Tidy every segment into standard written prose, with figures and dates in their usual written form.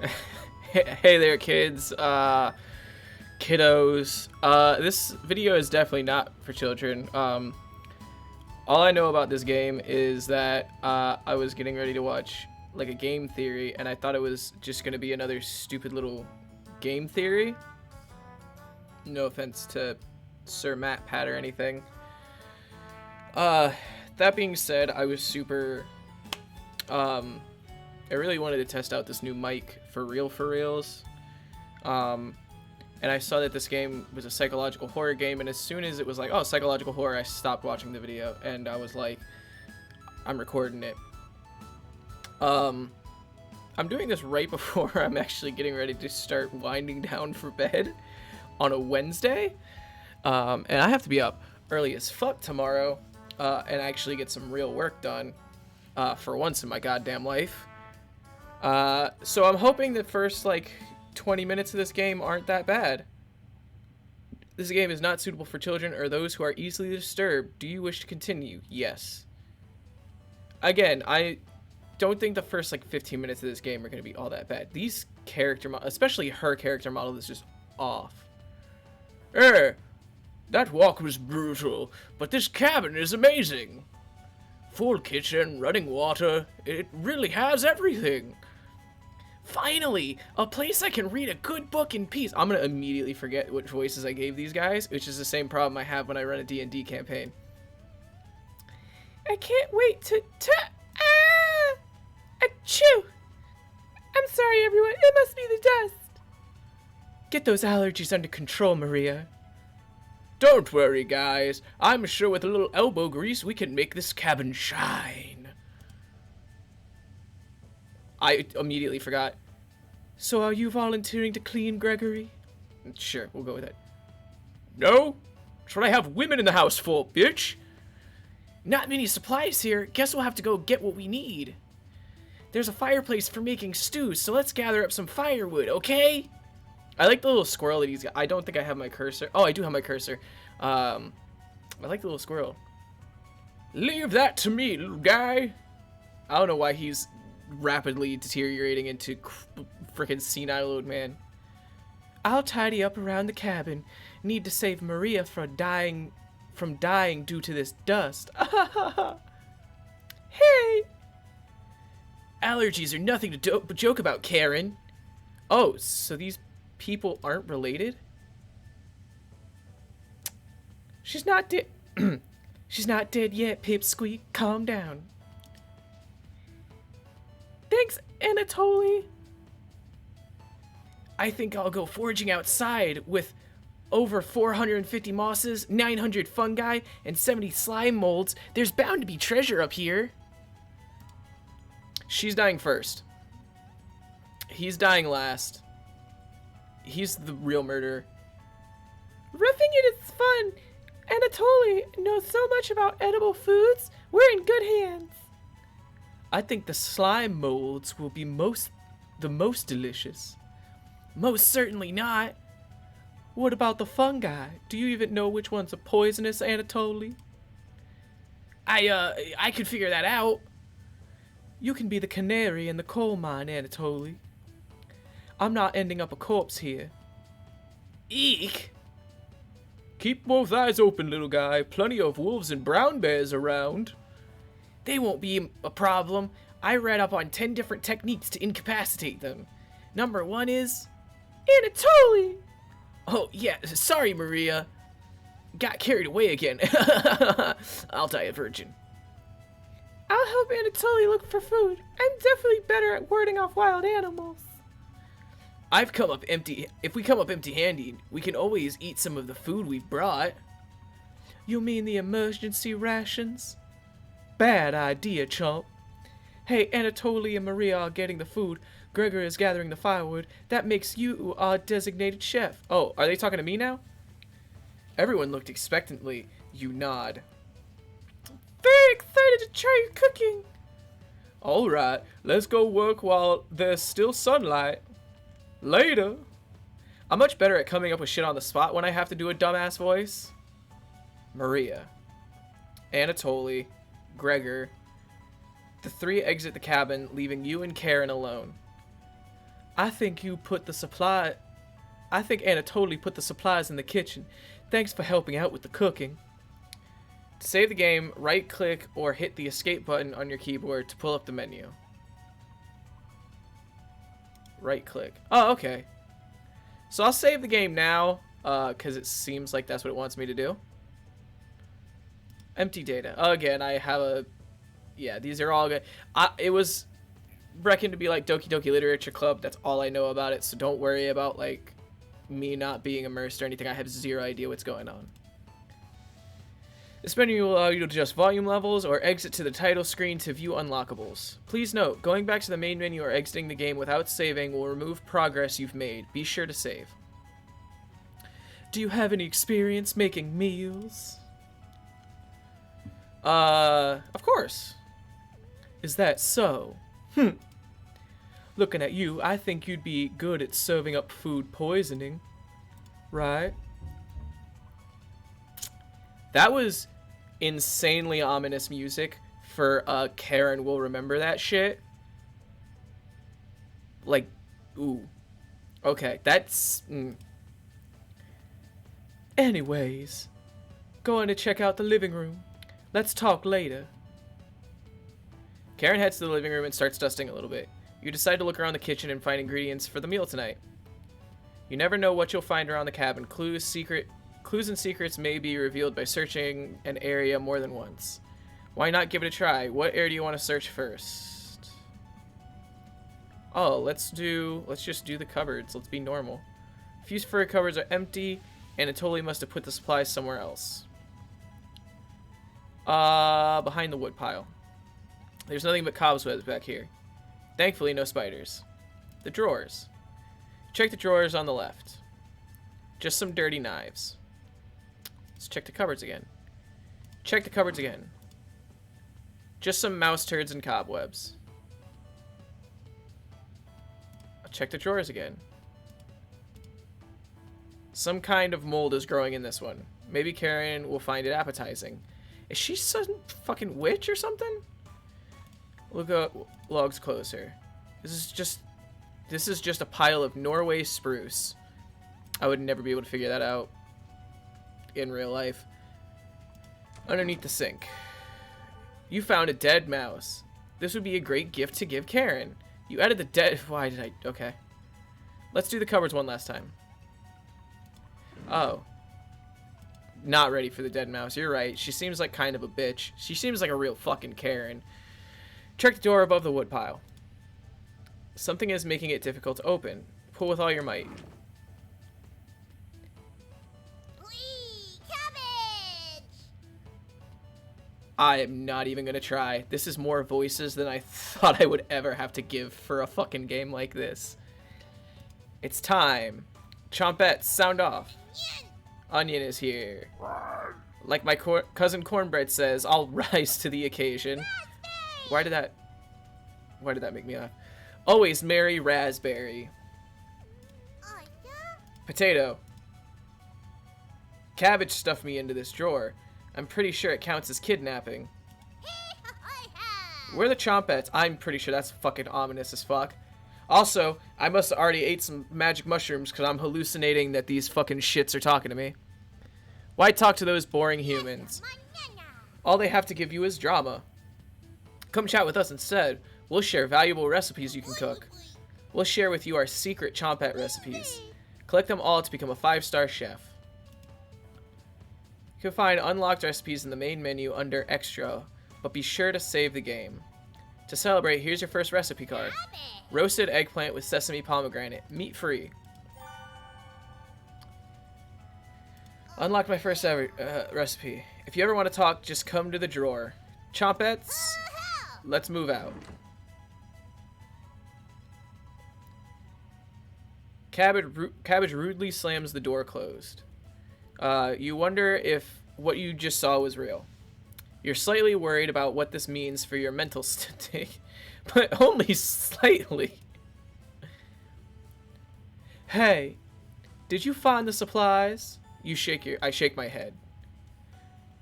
Hey there, kids, kiddos. This video is definitely not for children. All I know about this game is that I was getting ready to watch like a game theory, and I thought it was just gonna be another stupid little game theory. No offense to Sir Matt Pat or anything. Uh, that being said, I was super. I really wanted to test out this new mic for reals. And I saw that this game was a psychological horror game, and as soon as it was like, oh, psychological horror, I stopped watching the video, and I was like, I'm recording it. I'm doing this right before I'm actually getting ready to start winding down for bed on a Wednesday, and I have to be up early as fuck tomorrow, and actually get some real work done, for once in my goddamn life. So I'm hoping the first, 20 minutes of this game aren't that bad. This game is not suitable for children or those who are easily disturbed. Do you wish to continue? Yes. Again, I don't think the first, 15 minutes of this game are going to be all that bad. These especially her character model, is just off. That walk was brutal, but this cabin is amazing. Full kitchen, running water, it really has everything. Finally, a place I can read a good book in peace. I'm gonna immediately forget which voices I gave these guys, which is the same problem I have when I run a D&D campaign. I can't wait to achoo! I'm sorry, everyone. It must be the dust. Get those allergies under control, Maria. Don't worry, guys. I'm sure with a little elbow grease, we can make this cabin shine. I immediately forgot. So are you volunteering to clean, Gregory? Sure, we'll go with it. No? That's what I have women in the house for, bitch. Not many supplies here. Guess we'll have to go get what we need. There's a fireplace for making stew, so let's gather up some firewood, okay? I like the little squirrel that he's got. I don't think I have my cursor. Oh, I do have my cursor. I like the little squirrel. Leave that to me, little guy. I don't know why he's rapidly deteriorating into freaking senile old man. I'll tidy up around the cabin. Need to save Maria from dying due to this dust. Hey! Allergies are nothing to joke about, Karen. Oh, so these people aren't related? She's not dead. She's not dead yet, Pipsqueak. Calm down. Thanks, Anatoly. I think I'll go foraging outside with over 450 mosses, 900 fungi, and 70 slime molds. There's bound to be treasure up here. She's dying first. He's dying last. He's the real murderer. Roughing it is fun. Anatoly knows so much about edible foods. We're in good hands. I think the slime molds will be the most delicious. Most certainly not. What about the fungi? Do you even know which ones are poisonous, Anatoly? I could figure that out. You can be the canary in the coal mine, Anatoly. I'm not ending up a corpse here. Eek! Keep both eyes open, little guy. Plenty of wolves and brown bears around. They won't be a problem. I read up on 10 different techniques to incapacitate them. Number 1 is... Anatoly! Oh, yeah, sorry, Maria. Got carried away again. I'll die a virgin. I'll help Anatoly look for food. I'm definitely better at warding off wild animals. I've come up empty. If we come up empty-handed, we can always eat some of the food we've brought. You mean the emergency rations? Bad idea, chump. Hey, Anatoly and Maria are getting the food. Gregor is gathering the firewood. That makes you our designated chef. Oh, are they talking to me now? Everyone looked expectantly. You nod. Very excited to try your cooking. All right, let's go work while there's still sunlight. Later. I'm much better at coming up with shit on the spot when I have to do a dumbass voice. Maria, Anatoly, Gregor. The 3 exit the cabin, leaving you and Karen alone. I think you put the supply... I think Anatoly put the supplies in the kitchen. Thanks for helping out with the cooking. To save the game, right-click or hit the escape button on your keyboard to pull up the menu. Right-click. Oh, okay. So I'll save the game now, because it seems like that's what it wants me to do. Empty data. Again, I have a... Yeah, these are all good. It was reckoned to be like Doki Doki Literature Club. That's all I know about it, so don't worry about, like, me not being immersed or anything. I have zero idea what's going on. This menu will allow you to adjust volume levels or exit to the title screen to view unlockables. Please note, going back to the main menu or exiting the game without saving will remove progress you've made. Be sure to save. Do you have any experience making meals? Of course. Is that so? Looking at you, I think you'd be good at serving up food poisoning. Right? That was insanely ominous music for Karen will remember that shit. Like, ooh. Okay, that's... Anyways, going to check out the living room. Let's talk later. Karen heads to the living room and starts dusting a little bit. You decide to look around the kitchen and find ingredients for the meal tonight. You never know what you'll find around the cabin. Clues and secrets may be revealed by searching an area more than once. Why not give it a try? What area do you want to search first? Oh, let's just do the cupboards. Let's be normal. A few furry cupboards are empty, and Anatoly must have put the supplies somewhere else. Behind the wood pile. There's nothing but cobwebs back here. Thankfully, no spiders. The drawers. Check the drawers on the left. Just some dirty knives. Let's check the cupboards again. Check the cupboards again. Just some mouse turds and cobwebs. I'll check the drawers again. Some kind of mold is growing in this one. Maybe Karen will find it appetizing. Is she some fucking witch or something? Look at logs closer. This is just a pile of Norway spruce. I would never be able to figure that out in real life. Underneath the sink. You found a dead mouse. This would be a great gift to give Karen. You added the dead... Why did I... Okay. Let's do the cupboards one last time. Oh. Not ready for the dead mouse. You're right. She seems like kind of a bitch. She seems like a real fucking Karen. Check the door above the wood pile. Something is making it difficult to open. Pull with all your might. Cabbage! I am not even gonna try. This is more voices than I thought I would ever have to give for a fucking game like this. It's time. Chompettes, sound off. Onion is here. Like my cousin Cornbread says, I'll rise to the occasion. Why did that make me laugh? Always marry raspberry. Potato. Cabbage stuffed me into this drawer. I'm pretty sure it counts as kidnapping. We're the Chompettes. I'm pretty sure that's fucking ominous as fuck. Also, I must have already ate some magic mushrooms because I'm hallucinating that these fucking shits are talking to me. Why talk to those boring humans? All they have to give you is drama. Come chat with us instead. We'll share valuable recipes you can cook. We'll share with you our secret Chompette recipes. Collect them all to become a 5-star chef. You can find unlocked recipes in the main menu under Extra, but be sure to save the game. To celebrate, here's your first recipe card. Roasted eggplant with sesame pomegranate, meat-free. Unlocked my first ever recipe. If you ever want to talk, just come to the drawer. Chompettes, let's move out. Cabbage rudely slams the door closed. You wonder if what you just saw was real. You're slightly worried about what this means for your mental state, but only slightly. Hey, did you find the supplies? I shake my head.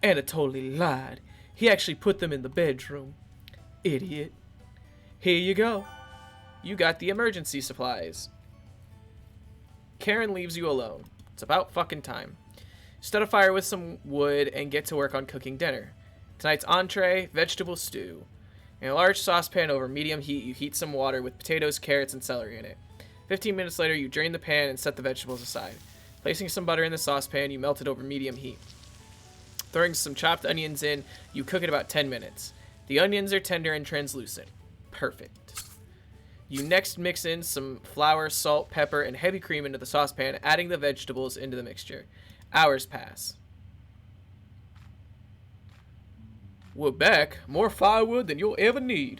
Anatoly lied. He actually put them in the bedroom. Idiot. Here you go. You got the emergency supplies. Karen leaves you alone. It's about fucking time. Start a fire with some wood and get to work on cooking dinner. Tonight's entree, vegetable stew. In a large saucepan over medium heat, you heat some water with potatoes, carrots, and celery in it. 15 minutes later, you drain the pan and set the vegetables aside. Placing some butter in the saucepan, you melt it over medium heat. Throwing some chopped onions in, you cook it about 10 minutes. The onions are tender and translucent. Perfect. You next mix in some flour, salt, pepper, and heavy cream into the saucepan, adding the vegetables into the mixture. Hours pass. We're back. More firewood than you'll ever need.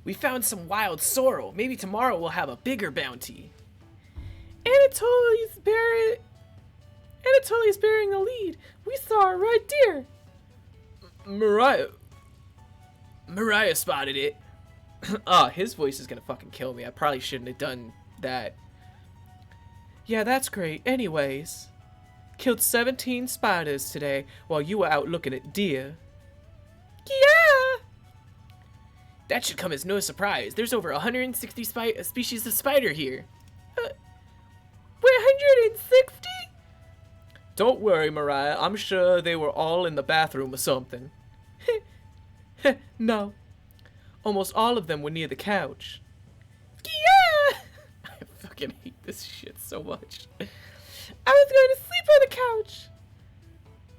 We found some wild sorrel. Maybe tomorrow we'll have a bigger bounty. Anatolia's bearing the lead. We saw her right there. Mariah spotted it. His voice is gonna fucking kill me. I probably shouldn't have done that. Yeah, that's great. Anyways, killed 17 spiders today while you were out looking at deer. Yeah! That should come as no surprise. There's over 160 species of spider here. 160? Don't worry, Mariah. I'm sure they were all in the bathroom or something. No. Almost all of them were near the couch. Yeah! I fucking hate this shit so much. I was going to sleep on the couch.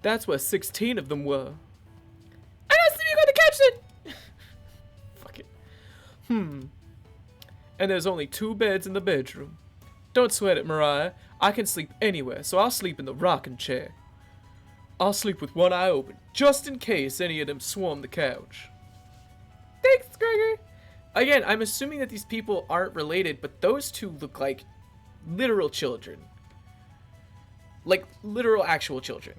That's where 16 of them were. I'm not sleeping on the couch then. Fuck it. And there's only 2 beds in the bedroom. Don't sweat it, Mariah. I can sleep anywhere, so I'll sleep in the rocking chair. I'll sleep with one eye open, just in case any of them swarm the couch. Thanks, Gregor. Again, I'm assuming that these people aren't related, but those two look like literal children. Like, literal actual children.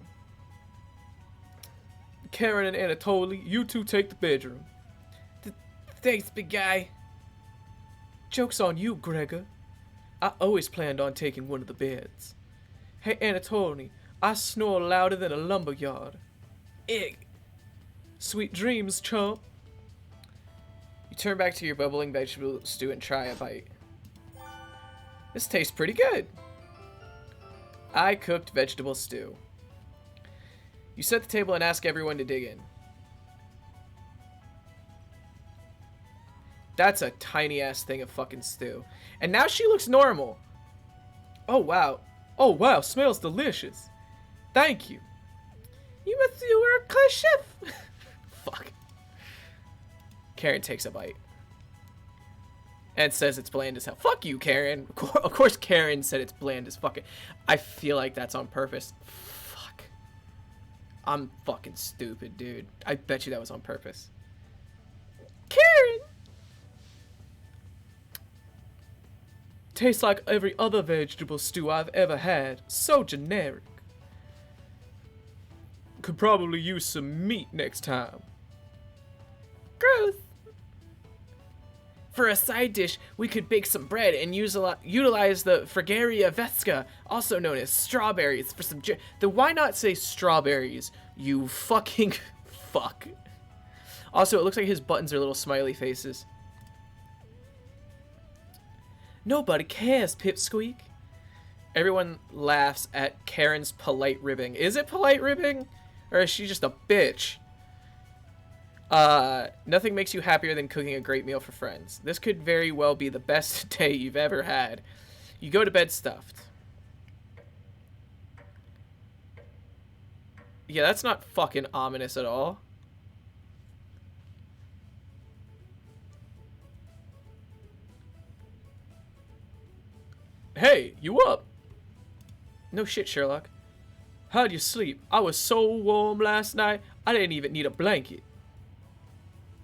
Karen and Anatoly, you two take the bedroom. Thanks, big guy. Joke's on you, Gregor. I always planned on taking one of the beds. Hey, Anatoly, I snore louder than a lumberyard. Egg. Sweet dreams, chump. You turn back to your bubbling vegetable stew and try a bite. This tastes pretty good. I cooked vegetable stew. You set the table and ask everyone to dig in. That's a tiny ass thing of fucking stew. And now she looks normal. Oh wow. Oh wow, smells delicious. Thank you. You were a class chef. Fuck. Karen takes a bite. And says it's bland as hell. Fuck you, Karen. Of course Karen said it's bland as fucking. I feel like that's on purpose. Fuck. I'm fucking stupid, dude. I bet you that was on purpose. Karen! Tastes like every other vegetable stew I've ever had. So generic. Could probably use some meat next time. Gross. For a side dish, we could bake some bread and utilize the Fragaria vesca, also known as strawberries, for some then why not say strawberries, you fucking fuck. Also, it looks like his buttons are little smiley faces. Nobody cares, Pipsqueak. Everyone laughs at Karen's polite ribbing. Is it polite ribbing? Or is she just a bitch? Nothing makes you happier than cooking a great meal for friends. This could very well be the best day you've ever had. You go to bed stuffed. Yeah, that's not fucking ominous at all. Hey, you up? No shit, Sherlock. How'd you sleep? I was so warm last night, I didn't even need a blanket.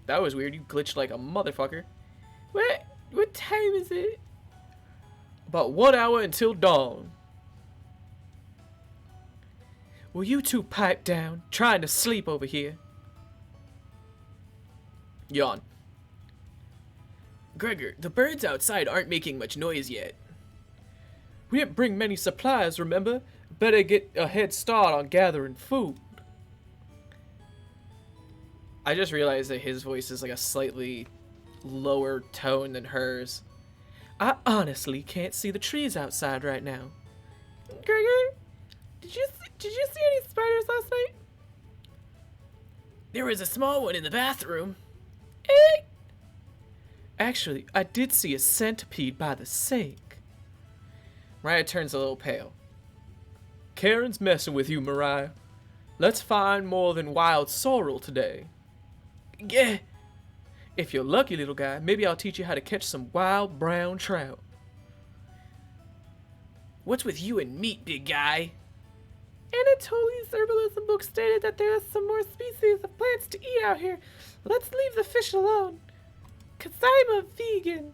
That was weird. You glitched like a motherfucker. What time is it? About 1 hour until dawn. Will you two pipe down? Trying to sleep over here. Yawn. Gregor, the birds outside aren't making much noise yet. We didn't bring many supplies, remember? Better get a head start on gathering food. I just realized that his voice is like a slightly lower tone than hers. I honestly can't see the trees outside right now. Gregor, did you see any spiders last night? There was a small one in the bathroom. Eh? Actually, I did see a centipede by the sink. Mariah turns a little pale. Karen's messing with you, Mariah. Let's find more than wild sorrel today. Yeah. If you're lucky, little guy, maybe I'll teach you how to catch some wild brown trout. What's with you and meat, big guy? Anatoli's herbalism book stated that there are some more species of plants to eat out here. Let's leave the fish alone. 'Cause I'm a vegan.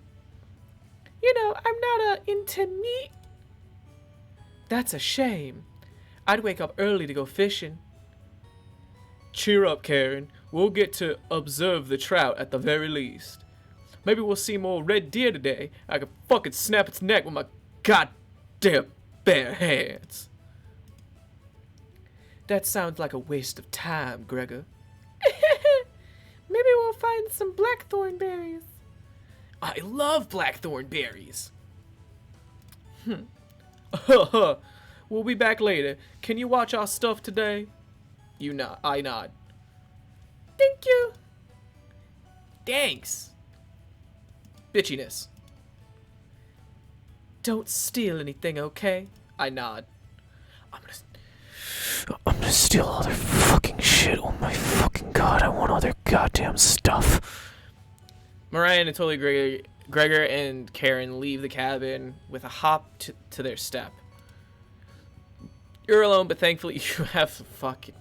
You know, I'm not into meat. That's a shame. I'd wake up early to go fishing. Cheer up, Karen. We'll get to observe the trout at the very least. Maybe we'll see more red deer today. I could fucking snap its neck with my goddamn bare hands. That sounds like a waste of time, Gregor. Maybe we'll find some blackthorn berries. I love blackthorn berries. We'll be back later. Can you watch our stuff today? You nod. I nod. Thank you. Thanks. Bitchiness. Don't steal anything, okay? I nod. I'm gonna steal all their fucking shit. Oh my fucking god, I want all their goddamn stuff. Mariah and Anatoly, Gregor and Karen leave the cabin with a hop to their step. You're alone, but thankfully you have a fucking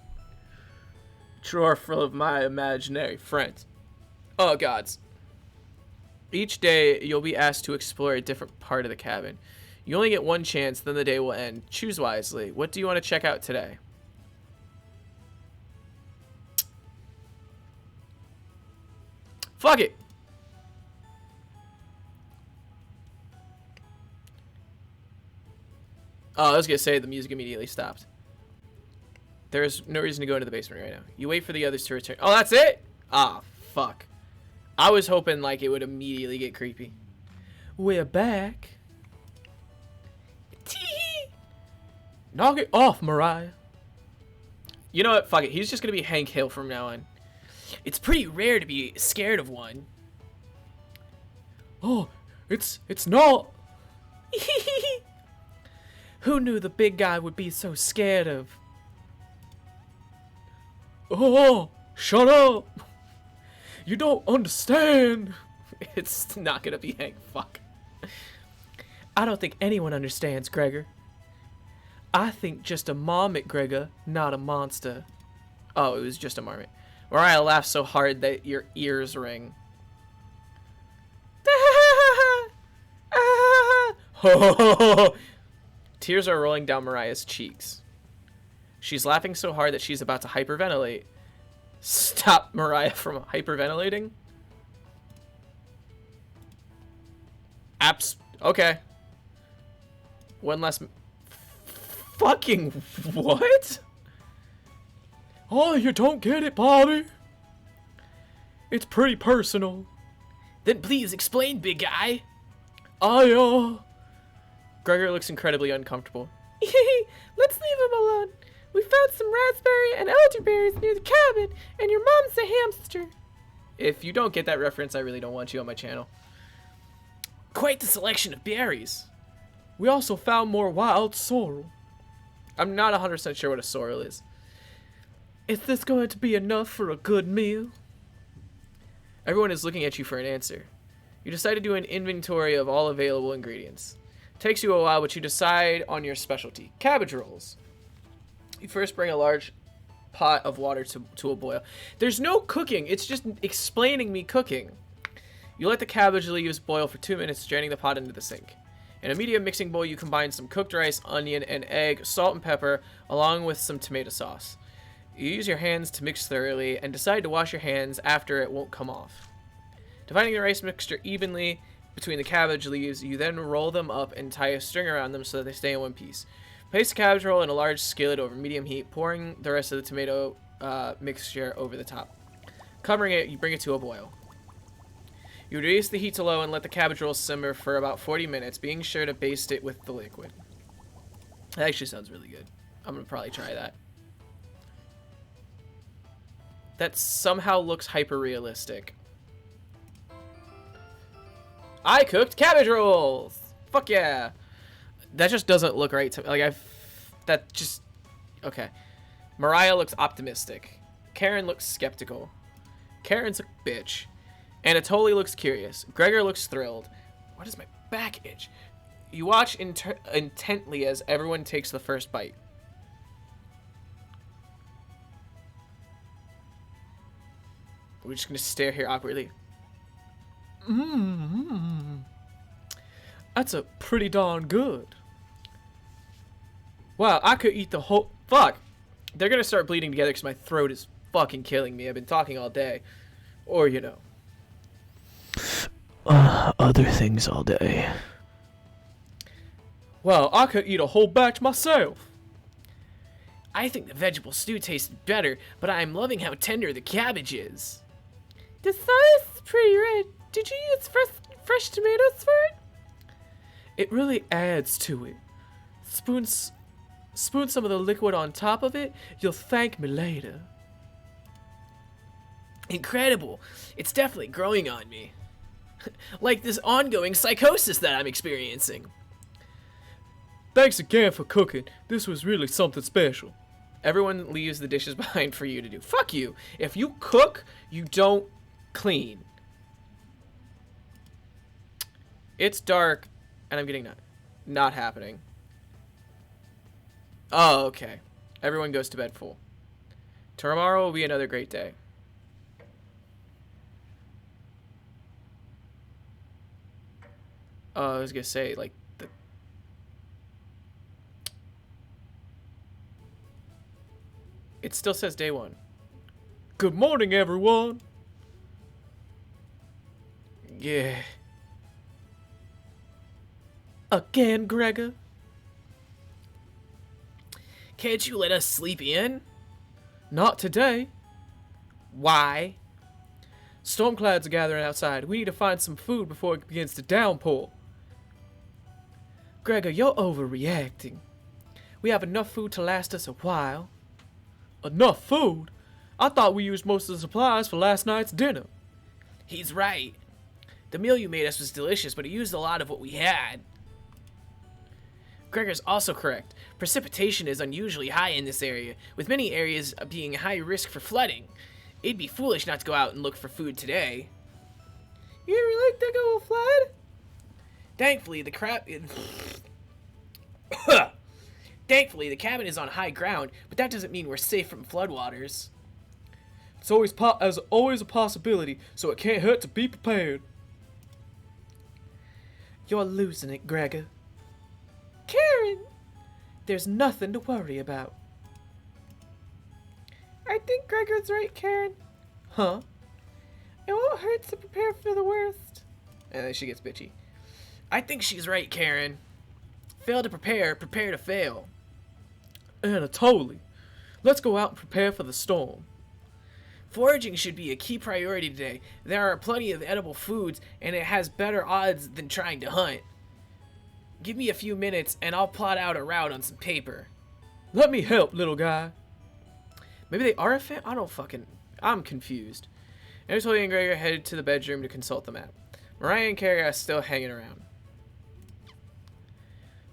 drawer full of my imaginary friends. Oh gods. Each day you'll be asked to explore a different part of the cabin. You only get one chance, then the day will end. Choose wisely. What do you want to check out today? Fuck it. Oh, I was gonna say the music immediately stopped. There's no reason to go into the basement right now. You wait for the others to return. Oh, that's it? Ah, fuck. I was hoping like it would immediately get creepy. We're back. Knock it off, Mariah. You know what? Fuck it. He's just gonna be Hank Hill from now on. It's pretty rare to be scared of one. Oh, it's not. Who knew the big guy would be so scared of? Oh, shut up. You don't understand. It's not gonna be Hank. Fuck. I don't think anyone understands, Gregor. I think just a marmot, Gregor, not a monster. Oh, it was just a marmot. Mariah laughs so hard that your ears ring. Tears are rolling down Mariah's cheeks. She's laughing so hard that she's about to hyperventilate. Stop Mariah from hyperventilating? Okay. One last... Fucking what? Oh, you don't get it, Bobby. It's pretty personal. Then please explain, big guy. Gregor looks incredibly uncomfortable. Let's leave him alone. We found some raspberry and elderberries near the cabin, and your mom's a hamster. If you don't get that reference, I really don't want you on my channel. Quite the selection of berries. We also found more wild sorrel. I'm not 100% sure what a sorrel is. Is this going to be enough for a good meal? Everyone is looking at you for an answer. You decide to do an inventory of all available ingredients. Takes you a while, but you decide on your specialty. Cabbage rolls. You first bring a large pot of water to a boil. There's no cooking. It's just explaining me cooking. You let the cabbage leaves boil for 2 minutes, draining the pot into the sink. In a medium mixing bowl, you combine some cooked rice, onion, and egg, salt and pepper, along with some tomato sauce. You use your hands to mix thoroughly and decide to wash your hands after it won't come off. Dividing the rice mixture evenly between the cabbage leaves, you then roll them up and tie a string around them so that they stay in one piece. Place the cabbage roll in a large skillet over medium heat, pouring the rest of the tomato mixture over the top. Covering it, you bring it to a boil. You reduce the heat to low and let the cabbage roll simmer for about 40 minutes, being sure to baste it with the liquid. That actually sounds really good. I'm gonna probably try that. That somehow looks hyper-realistic. I cooked cabbage rolls! Fuck yeah! That just doesn't look right to me. Like, that just... Okay. Mariah looks optimistic. Karen looks skeptical. Karen's a bitch. Anatoly looks curious. Gregor looks thrilled. Why does my back itch? You watch intently as everyone takes the first bite. We're just gonna stare here awkwardly. That's a pretty darn good. Wow, I could eat the whole... Fuck! They're gonna start bleeding together because my throat is fucking killing me. I've been talking all day. Or, you know. Other things all day. Well, I could eat a whole batch myself. I think the vegetable stew tasted better, but I'm loving how tender the cabbage is. The sauce is pretty red. Did you use fresh tomatoes for it? It really adds to it. Spoon some of the liquid on top of it. You'll thank me later. Incredible. It's definitely growing on me. Like this ongoing psychosis that I'm experiencing. Thanks again for cooking. This was really something special. Everyone leaves the dishes behind for you to do. Fuck you. If you cook, you don't clean. It's dark, and I'm getting not happening. Oh, okay. Everyone goes to bed full. Tomorrow will be another great day. I was gonna say, like, it still says day one. Good morning, everyone. Yeah. Again, Gregor? Can't you let us sleep in? Not today. Why? Storm clouds are gathering outside. We need to find some food before it begins to downpour. Gregor, you're overreacting. We have enough food to last us a while. Enough food? I thought we used most of the supplies for last night's dinner. He's right. The meal you made us was delicious, but it used a lot of what we had. Gregor's also correct. Precipitation is unusually high in this area, with many areas being high risk for flooding. It'd be foolish not to go out and look for food today. You ever like to go flood? Thankfully, the cabin is on high ground, but that doesn't mean we're safe from floodwaters. It's always a possibility, so it can't hurt to be prepared. You're losing it, Gregor. Karen! There's nothing to worry about. I think Gregor's right, Karen. Huh? It won't hurt to prepare for the worst. And then she gets bitchy. I think she's right, Karen. Fail to prepare, prepare to fail. Anatoly, let's go out and prepare for the storm. Foraging should be a key priority today. There are plenty of edible foods, and it has better odds than trying to hunt. Give me a few minutes, and I'll plot out a route on some paper. Let me help, little guy. Maybe they are a fan? I'm confused. Anatoly and Gregor headed to the bedroom to consult the map. Mariah and Carrie are still hanging around.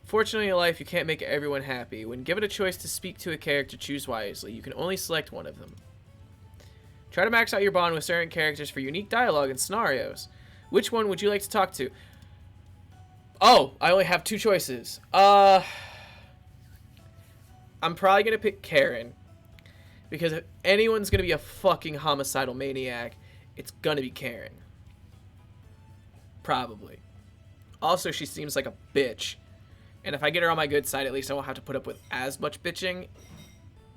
Fortunately in life, you can't make everyone happy. When given a choice to speak to a character, choose wisely. You can only select one of them. Try to max out your bond with certain characters for unique dialogue and scenarios. Which one would you like to talk to? Oh, I only have two choices. I'm probably going to pick Karen. Because if anyone's going to be a fucking homicidal maniac, it's going to be Karen. Probably. Also, she seems like a bitch. And if I get her on my good side, at least I won't have to put up with as much bitching.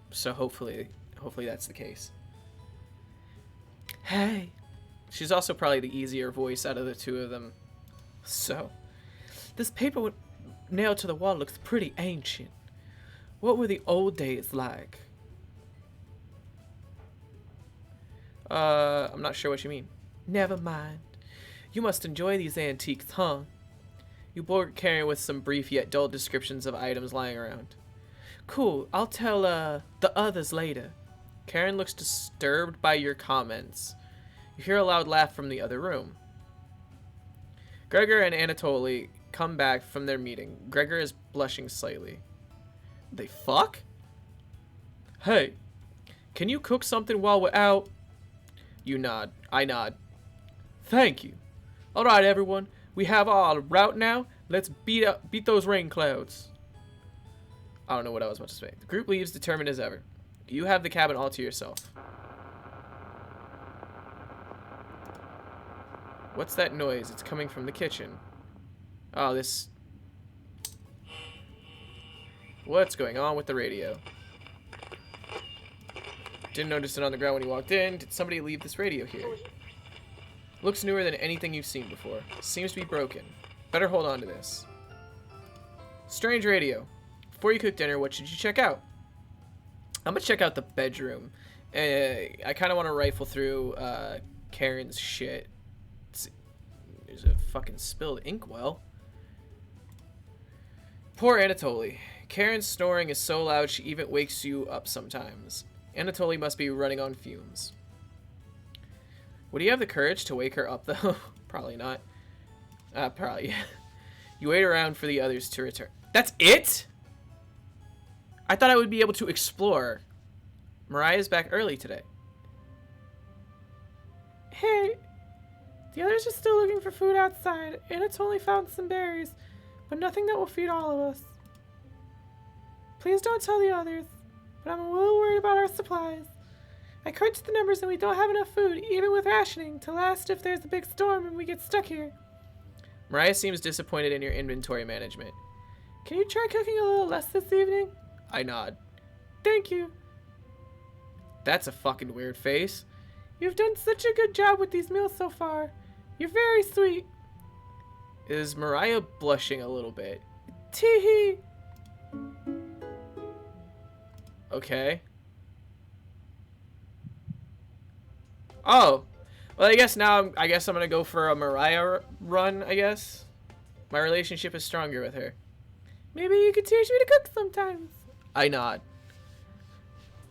So hopefully that's the case. Hey. She's also probably the easier voice out of the two of them. So, this paper nailed to the wall looks pretty ancient. What were the old days like? I'm not sure what you mean. Never mind. You must enjoy these antiques, huh? You bored Karen with some brief yet dull descriptions of items lying around. Cool, I'll tell, the others later. Karen looks disturbed by your comments. You hear a loud laugh from the other room. Gregor and Anatoly come back from their meeting. Gregor is blushing slightly. They fuck? Hey, can you cook something while we're out? You nod. I nod. Thank you. Alright, everyone. We have our route now. Let's beat those rain clouds. I don't know what I was about to say. The group leaves determined as ever. You have the cabin all to yourself. What's that noise? It's coming from the kitchen. Oh, this... What's going on with the radio? Didn't notice it on the ground when you walked in. Did somebody leave this radio here? Looks newer than anything you've seen before. Seems to be broken. Better hold on to this. Strange radio. Before you cook dinner, what should you check out? I'm gonna check out the bedroom. I kind of want to rifle through Karen's shit. There's a fucking spilled inkwell. Poor Anatoly. Karen's snoring is so loud she even wakes you up sometimes. Anatoly must be running on fumes. Would he have the courage to wake her up, though? Probably not. Probably, yeah. You wait around for the others to return. That's it? I thought I would be able to explore. Mariah's back early today. Hey, the others are still looking for food outside. Anatoly found some berries, but nothing that will feed all of us. Please don't tell the others, but I'm a little worried about our supplies. I crunched the numbers and we don't have enough food, even with rationing, to last if there's a big storm and we get stuck here. Mariah seems disappointed in your inventory management. Can you try cooking a little less this evening? I nod. Thank you. That's a fucking weird face. You've done such a good job with these meals so far. You're very sweet. Is Mariah blushing a little bit? Tee-hee. Okay. Oh. Well, I guess now I'm gonna go for a Mariah run, I guess. My relationship is stronger with her. Maybe you could teach me to cook sometimes. I nod.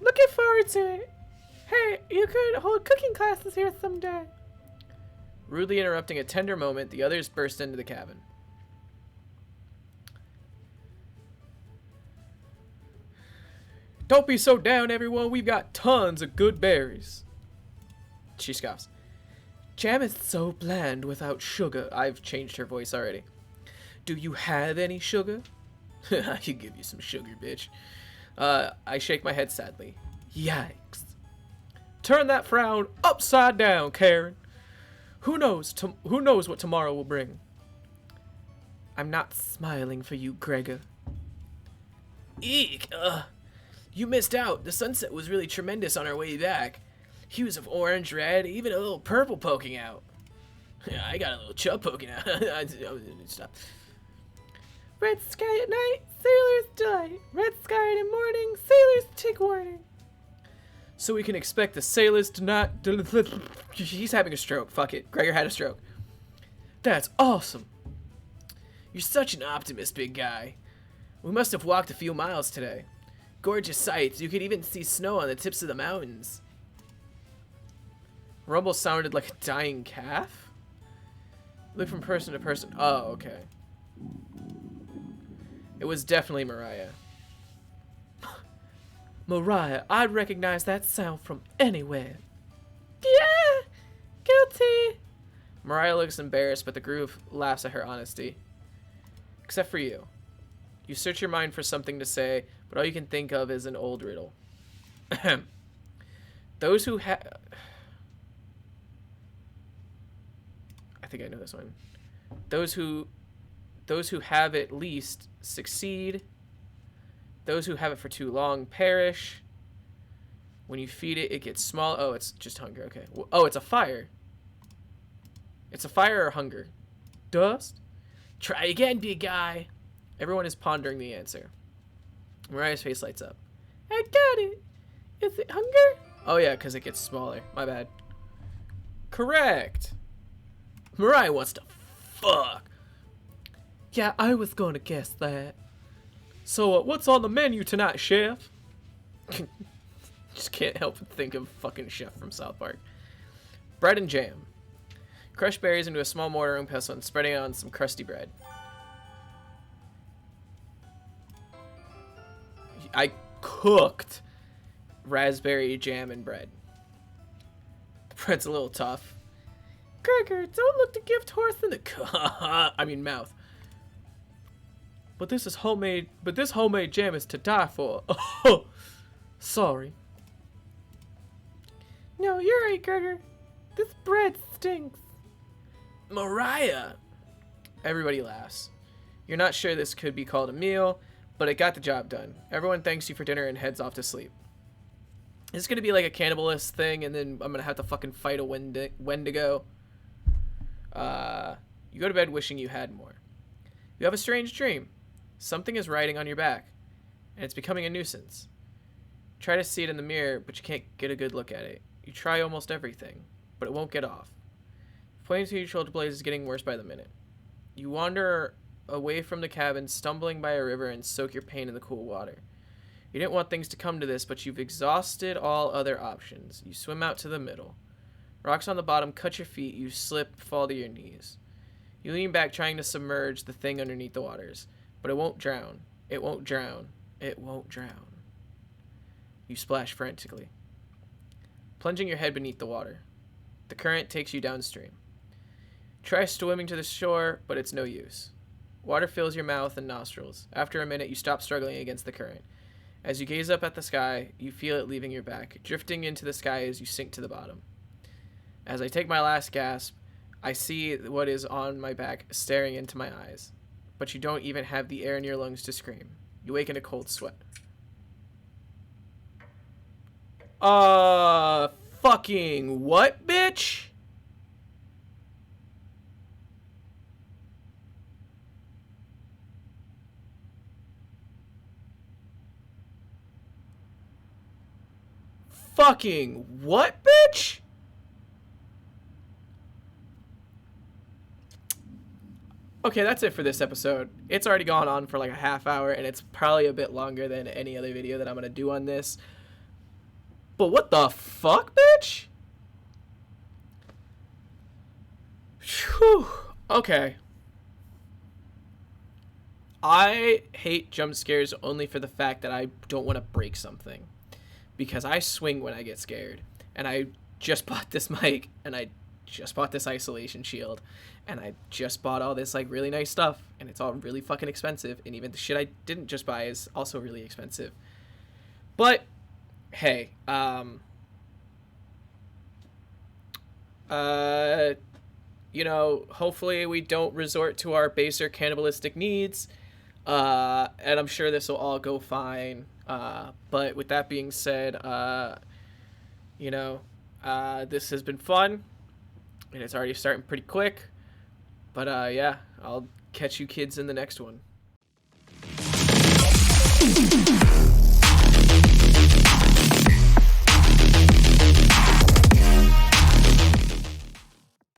Looking forward to it. Hey, you could hold cooking classes here someday. Rudely interrupting a tender moment, the others burst into the cabin. Don't be so down, everyone. We've got tons of good berries. She scoffs. Jam is so bland without sugar. I've changed her voice already. Do you have any sugar? I could give you some sugar, bitch. I shake my head sadly. Yikes. Turn that frown upside down, Karen. Who knows what tomorrow will bring? I'm not smiling for you, Gregor. Eek! You missed out. The sunset was really tremendous on our way back. Hues of orange, red, even a little purple poking out. Yeah, I got a little chub poking out. Stop. Red sky at night, sailor's delight. Red sky in the morning, sailors take warning. So we can expect the sailors to not... He's having a stroke. Fuck it. Gregor had a stroke. That's awesome. You're such an optimist, big guy. We must have walked a few miles today. Gorgeous sights. You could even see snow on the tips of the mountains. Rumble sounded like a dying calf? Look from person to person. Oh, okay. It was definitely Mariah. Mariah, I'd recognize that sound from anywhere. Yeah, guilty. Mariah looks embarrassed, but the group laughs at her honesty. Except for you. You search your mind for something to say, but all you can think of is an old riddle. Those who have... I think I know this one. Those who have it least succeed. Those who have it for too long perish. When you feed it, it gets small. Oh, it's just hunger. Okay. Oh, it's a fire. It's a fire or hunger? Dust? Try again, big guy. Everyone is pondering the answer. Mariah's face lights up. I got it. Is it hunger? Oh, yeah, because it gets smaller. My bad. Correct. Mariah wants to fuck. Yeah, I was going to guess that. So, what's on the menu tonight, Chef? Just can't help but think of fucking Chef from South Park. Bread and jam. Crush berries into a small mortar and pestle and spreading it on some crusty bread. I cooked raspberry jam and bread. The bread's a little tough. Gregor, don't look the gift horse in the mouth. But this homemade jam is to die for. Sorry. No, you're right, Gregor. This bread stinks. Mariah! Everybody laughs. You're not sure this could be called a meal, but it got the job done. Everyone thanks you for dinner and heads off to sleep. It's gonna be like a cannibalist thing, and then I'm gonna have to fucking fight a Wendigo. You go to bed wishing you had more. You have a strange dream. Something is riding on your back, and it's becoming a nuisance. Try to see it in the mirror, but you can't get a good look at it. You try almost everything, but it won't get off. Pointing to your shoulder blades is getting worse by the minute. You wander away from the cabin, stumbling by a river, and soak your pain in the cool water. You didn't want things to come to this, but you've exhausted all other options. You swim out to the middle. Rocks on the bottom cut your feet. You slip, fall to your knees. You lean back, trying to submerge the thing underneath the waters, but it won't drown. It won't drown. It won't drown. You splash frantically, plunging your head beneath the water. The current takes you downstream. Try swimming to the shore, but it's no use. Water fills your mouth and nostrils. After a minute, you stop struggling against the current. As you gaze up at the sky, you feel it leaving your back, drifting into the sky as you sink to the bottom. As I take my last gasp, I see what is on my back staring into my eyes. But you don't even have the air in your lungs to scream. You wake in a cold sweat. Fucking what, bitch? Fucking what, bitch? Okay, that's it for this episode. It's already gone on for like a half hour, and it's probably a bit longer than any other video that I'm going to do on this. But what the fuck, bitch? Whew. Okay. I hate jump scares only for the fact that I don't want to break something. Because I swing when I get scared. And I just bought this mic, and I just bought this isolation shield, and I just bought all this like really nice stuff, and it's all really fucking expensive, and even the shit I didn't just buy is also really expensive. But hey, you know, hopefully we don't resort to our baser cannibalistic needs, and I'm sure this will all go fine. But with that being said, you know, this has been fun, and it's already starting pretty quick. But yeah, I'll catch you kids in the next one.